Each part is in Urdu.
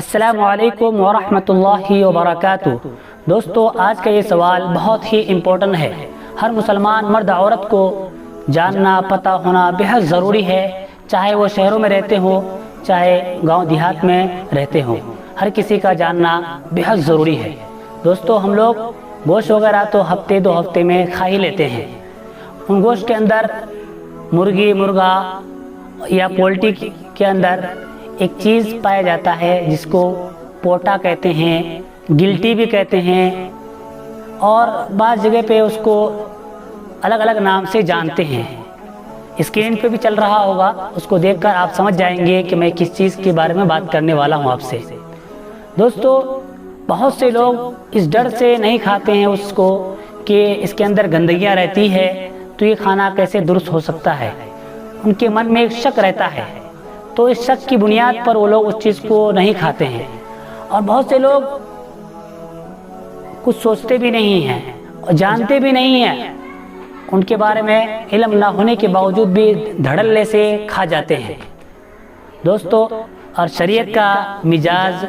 السلام علیکم ورحمۃ اللہ وبرکاتہ۔ دوستو، آج کا یہ سوال بہت ہی امپورٹنٹ ہے۔ ہر مسلمان مرد عورت کو جاننا پتہ ہونا بہت ضروری ہے، چاہے وہ شہروں میں رہتے ہوں چاہے گاؤں دیہات میں رہتے ہوں، ہر کسی کا جاننا بہت ضروری ہے۔ دوستو، ہم لوگ گوشت وغیرہ تو ہفتے دو ہفتے میں کھا ہی لیتے ہیں۔ ان گوشت کے اندر مرغی مرغا یا پولٹری کے اندر ایک چیز پایا جاتا ہے جس کو پوٹا کہتے ہیں، گلٹی بھی کہتے ہیں، اور بعض جگہ پہ اس کو الگ الگ نام سے جانتے ہیں۔ اسکرین پہ بھی چل رہا ہوگا، اس کو دیکھ کر آپ سمجھ جائیں گے کہ میں کس چیز کے بارے میں بات کرنے والا ہوں آپ سے۔ دوستو، بہت سے لوگ اس ڈر سے نہیں کھاتے ہیں اس کو کہ اس کے اندر گندگیاں رہتی ہے تو یہ کھانا کیسے درست ہو سکتا ہے۔ ان کے من میں ایک شک رہتا ہے، تو اس شک کی بنیاد پر وہ لوگ اس چیز کو نہیں کھاتے ہیں۔ اور بہت سے لوگ کچھ سوچتے بھی نہیں ہیں اور جانتے بھی نہیں ہیں، ان کے بارے میں علم نہ ہونے کے باوجود بھی دھڑلے سے کھا جاتے ہیں۔ دوستو، اور شریعت کا مزاج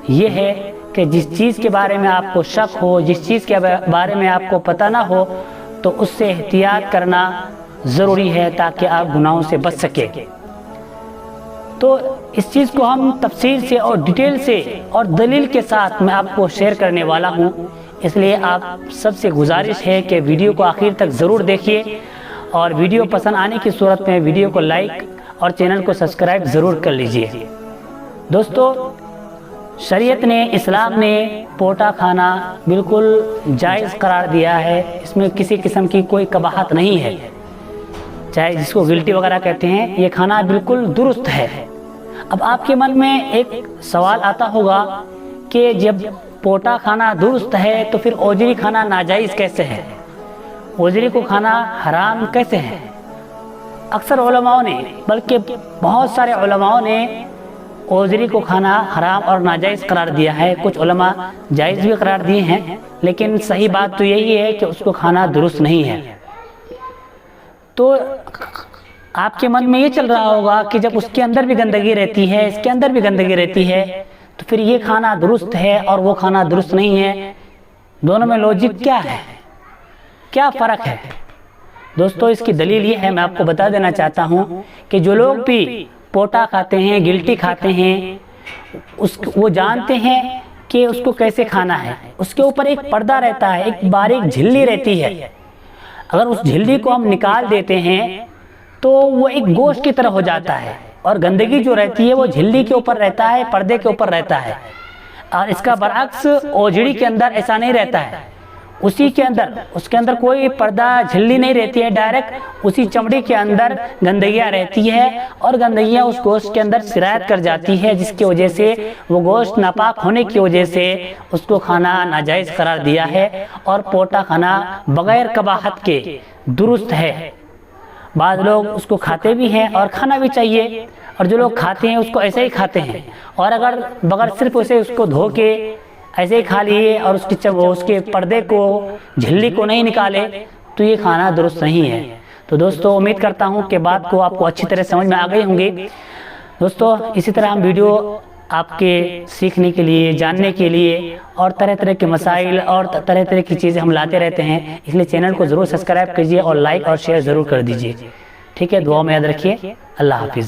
یہ ہے کہ جس چیز کے بارے میں آپ کو شک ہو، جس چیز کے بارے میں آپ کو پتہ نہ ہو، تو اس سے احتیاط کرنا ضروری ہے تاکہ آپ گناہوں سے بچ سکیں۔ تو اس چیز کو ہم تفصیل سے اور ڈیٹیل سے اور دلیل کے ساتھ میں آپ کو شیئر کرنے والا ہوں، اس لیے آپ سب سے گزارش ہے کہ ویڈیو کو آخر تک ضرور دیکھیے، اور ویڈیو پسند آنے کی صورت میں ویڈیو کو لائک اور چینل کو سبسکرائب ضرور کر لیجئے۔ دوستو، شریعت نے، اسلام نے پوٹا کھانا بالکل جائز قرار دیا ہے، اس میں کسی قسم کی کوئی قباحت نہیں ہے، چاہے جس کو گلٹی وغیرہ کہتے ہیں، یہ کھانا بالکل درست ہے۔ اب آپ کے من میں ایک سوال آتا ہوگا کہ جب پوٹا کھانا درست ہے تو پھر اوجری کھانا ناجائز کیسے ہے، اوجری کو کھانا حرام کیسے ہے؟ اکثر علماء نے، بلکہ بہت سارے علماء نے اوجری کو کھانا حرام اور ناجائز قرار دیا ہے، کچھ علماء جائز بھی قرار دیے ہیں، لیکن صحیح بات تو یہی ہے کہ اس کو کھانا درست نہیں ہے۔ تو آپ کے من میں یہ چل رہا ہوگا کہ جب اس کے اندر بھی گندگی رہتی ہے، اس کے اندر بھی گندگی رہتی ہے، تو پھر یہ کھانا درست ہے اور وہ کھانا درست نہیں ہے، دونوں میں لوجک کیا ہے، کیا فرق ہے؟ دوستو، اس کی دلیل یہ ہے، میں آپ کو بتا دینا چاہتا ہوں کہ جو لوگ بھی پوٹا کھاتے ہیں، گلٹی کھاتے ہیں، وہ جانتے ہیں کہ اس کو کیسے کھانا ہے۔ اس کے اوپر ایک پردہ رہتا ہے، ایک باریک جھلی رہتی ہے، اگر اس جھلی کو ہم نکال دیتے ہیں تو وہ ایک گوشت کی طرح ہو جاتا ہے، اور گندگی جو رہتی ہے وہ جھلی کے اوپر رہتا ہے، پردے کے اوپر رہتا ہے۔ اور اس کا برعکس اوجڑی کے اندر ایسا نہیں رہتا ہے، اس کے اندر کوئی پردہ جھلی نہیں رہتی ہے، ڈائریکٹ اسی چمڑی کے اندر گندگیاں رہتی ہے، اور گندگیاں اس گوشت کے اندر سرایت کر جاتی ہے، جس کی وجہ سے وہ گوشت ناپاک ہونے کی وجہ سے اس کو کھانا ناجائز قرار دیا ہے، اور پوٹا کھانا بغیر قباحت کے درست ہے۔ بعض لوگ اس کو کھاتے بھی ہیں اور کھانا بھی چاہیے، اور جو لوگ کھاتے ہیں اس کو ایسے ہی کھاتے ہیں، اور اگر بغیر صرف اسے اس کو دھو کے ایسے ہی کھا لیے اور اس کے پردے کو، جھلی کو نہیں نکالے، تو یہ کھانا درست نہیں ہے۔ تو دوستو، امید کرتا ہوں کہ بات کو آپ کو اچھی طرح سمجھ میں آ گئی ہوں گی۔ دوستو، اسی طرح ہم ویڈیو آپ کے سیکھنے کے لیے، جاننے کے لیے، اور طرح طرح کے مسائل اور طرح طرح کی چیزیں ہم لاتے رہتے ہیں، اس لیے چینل کو ضرور سبسکرائب کیجیے اور لائک اور شیئر ضرور کر دیجیے۔ ٹھیک ہے، دعا میں یاد رکھیے۔ اللہ حافظ۔